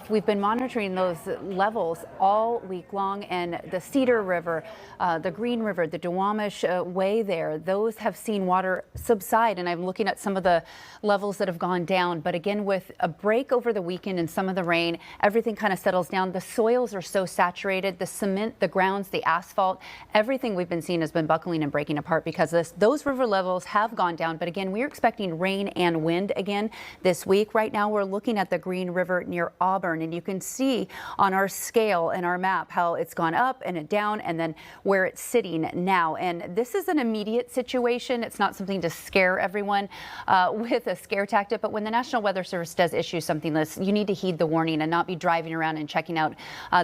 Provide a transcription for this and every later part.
We've been monitoring those levels all week long, and the Cedar River, the Green River, the Duwamish Way there, those have seen water subside, and I'm looking at some of the levels that have gone down. But again, with a break over the weekend and some of the rain, everything kind of settles down. The soils are so saturated, the cement, the grounds, the asphalt, everything we've been seeing has been buckling and breaking apart because those river levels have gone down. But again, we're expecting rain and wind again this week. Right now, we're looking at the Green River near Auburn, and you can see on our scale and our map how it's gone up and down and then where it's sitting now. And this is an immediate situation. It's not something to scare everyone with a scare tactic, but when the National Weather Service does issue something like this, you need to heed the warning and not be driving around and checking out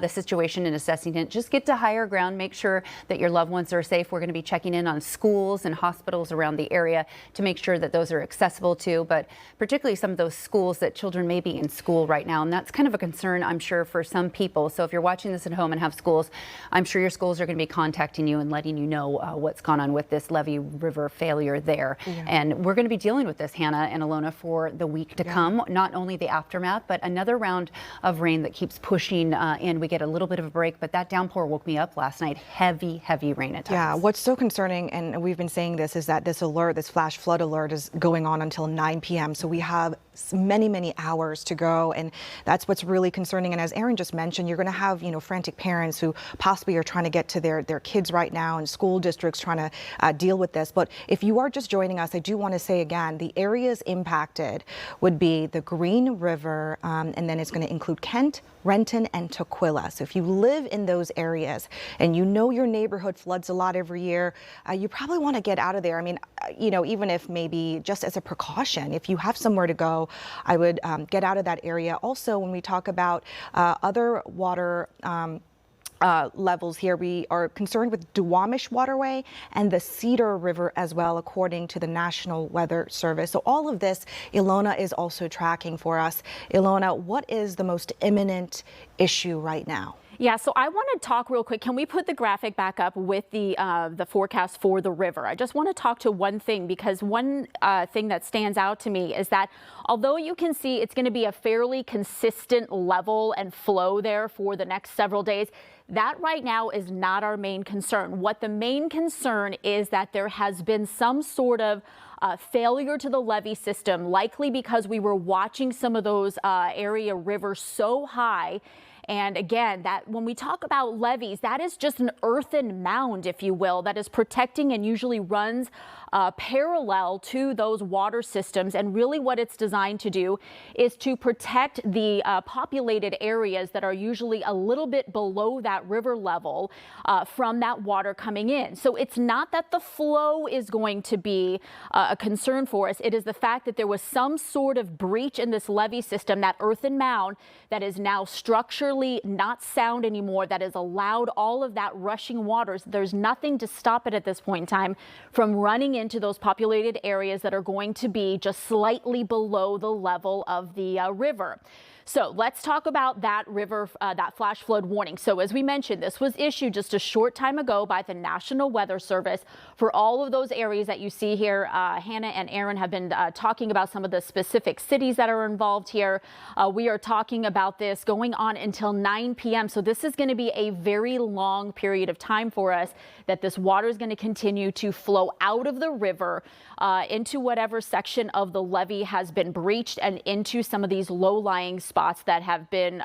the situation and assessing it. Just get to higher ground, make sure that your loved ones are safe. We're going to be checking in on schools and hospitals around the area to make sure that those are accessible to, but particularly some of those schools that children may be in school right now. And that's kind of a concern, I'm sure, for some people. So if you're watching this at home and have schools, I'm sure your schools are going to be contacting you and letting you know what's gone on with this levee river failure there. Yeah. And we're going to be dealing with this, Hannah and Alona, for the week to come. Not only the aftermath, but another round of rain that keeps pushing in. We get a little bit of a break, but that downpour woke me up last night. Heavy, heavy rain at times. Yeah, what's so concerning, and we've been saying this, is that this alert, this flash flood alert, is going on until 9 p.m. So we have many, many hours to go, and that's what's really concerning. And as Aaron just mentioned, you're going to have, frantic parents who possibly are trying to get to their kids right now, and school districts trying to deal with this. But if you are just joining us, I do want to say again, the areas impacted would be the Green River, and then it's going to include Kent, Renton, and Tukwila. So if you live in those areas and you know your neighborhood floods a lot every year, you probably want to get out of there. I mean, even if maybe just as a precaution, if you have somewhere to go, I would get out of that area. Also, when we talk about other water levels here, we are concerned with Duwamish Waterway and the Cedar River as well, according to the National Weather Service. So all of this, Ilona is also tracking for us. Ilona, what is the most imminent issue right now? Yeah, so I want to talk real quick. Can we put the graphic back up with the forecast for the river? I just want to talk to one thing, because one thing that stands out to me is that although you can see it's going to be a fairly consistent level and flow there for the next several days, that right now is not our main concern. What the main concern is that there has been some sort of failure to the levee system, likely because we were watching some of those area rivers so high. And again, that when we talk about levees, that is just an earthen mound, if you will, that is protecting and usually runs parallel to those water systems. And really what it's designed to do is to protect the populated areas that are usually a little bit below that river level from that water coming in. So it's not that the flow is going to be a concern for us. It is the fact that there was some sort of breach in this levee system, that earthen mound that is now structurally not sound anymore, that has allowed all of that rushing waters. There's nothing to stop it at this point in time from running into those populated areas that are going to be just slightly below the level of the river. So let's talk about that river, that flash flood warning. So as we mentioned, this was issued just a short time ago by the National Weather Service for all of those areas that you see here. Hannah and Aaron have been talking about some of the specific cities that are involved here. We are talking about this going on until 9 p.m. So this is going to be a very long period of time for us, that this water is going to continue to flow out of the river into whatever section of the levee has been breached and into some of these low-lying spots that have been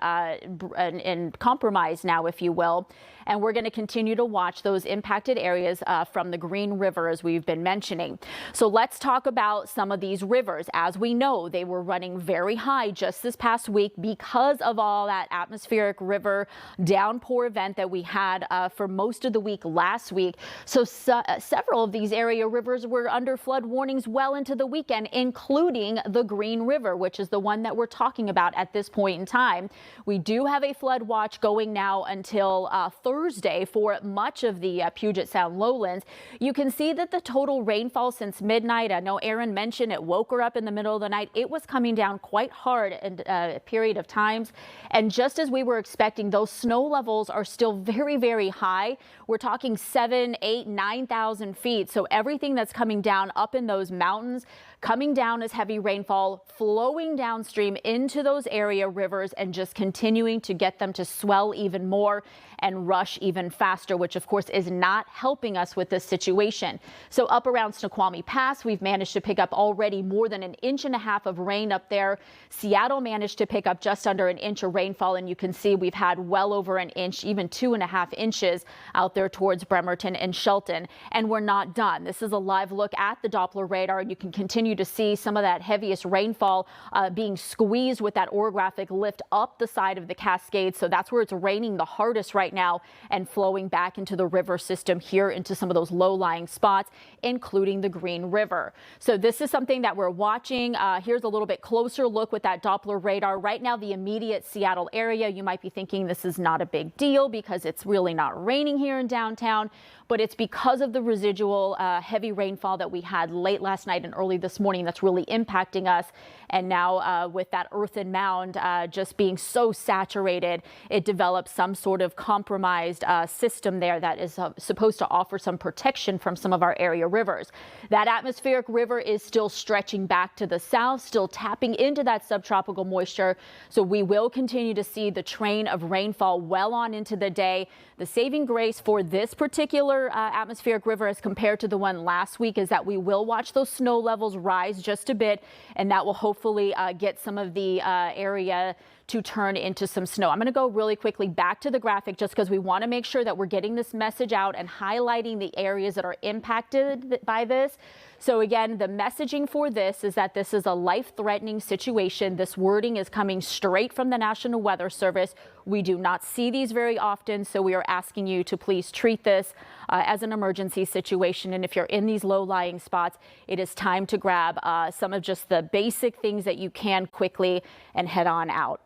in compromise now, if you will. And we're going to continue to watch those impacted areas from the Green River, as we've been mentioning. So let's talk about some of these rivers. As we know, they were running very high just this past week because of all that atmospheric river downpour event that we had for most of the week last week. So several of these area rivers were under flood warnings well into the weekend, including the Green River, which is the one that we're talking about at this point in time. We do have a flood watch going now until Thursday for much of the Puget Sound lowlands. You can see that the total rainfall since midnight, I know Aaron mentioned it woke her up in the middle of the night. It was coming down quite hard in a period of times. And just as we were expecting, those snow levels are still very, very high. We're talking 7, 8, 9,000 feet. So everything that's coming down up in those mountains coming down as heavy rainfall, flowing downstream into those area rivers and just continuing to get them to swell even more and rush even faster, which of course is not helping us with this situation. So up around Snoqualmie Pass, we've managed to pick up already more than 1.5 inches of rain up there. Seattle managed to pick up just under 1 inch of rainfall, and you can see we've had well over 1 inch, even 2.5 inches out there towards Bremerton and Shelton. And we're not done. This is a live look at the Doppler radar. You can continue to see some of that heaviest rainfall being squeezed with that orographic lift up the side of the Cascades. So that's where it's raining the hardest right now and flowing back into the river system here into some of those low-lying spots, including the Green River. So this is something that we're watching. Here's a little bit closer look with that Doppler radar. Right now, the immediate Seattle area, you might be thinking this is not a big deal because it's really not raining here in downtown, but it's because of the residual heavy rainfall that we had late last night and early this morning that's really impacting us. And now with that earthen mound just being so saturated, it develops some sort of compromised system there that is supposed to offer some protection from some of our area rivers. That atmospheric river is still stretching back to the south, still tapping into that subtropical moisture. So we will continue to see the train of rainfall well on into the day. The saving grace for this particular atmospheric river as compared to the one last week is that we will watch those snow levels rise just a bit, and that will hopefully get some of the area to turn into some snow. I'm going to go really quickly back to the graphic just because we want to make sure that we're getting this message out and highlighting the areas that are impacted by this. So again, the messaging for this is that this is a life-threatening situation. This wording is coming straight from the National Weather Service. We do not see these very often, so we are asking you to please treat this as an emergency situation. And if you're in these low-lying spots, it is time to grab some of just the basic things that you can quickly and head on out.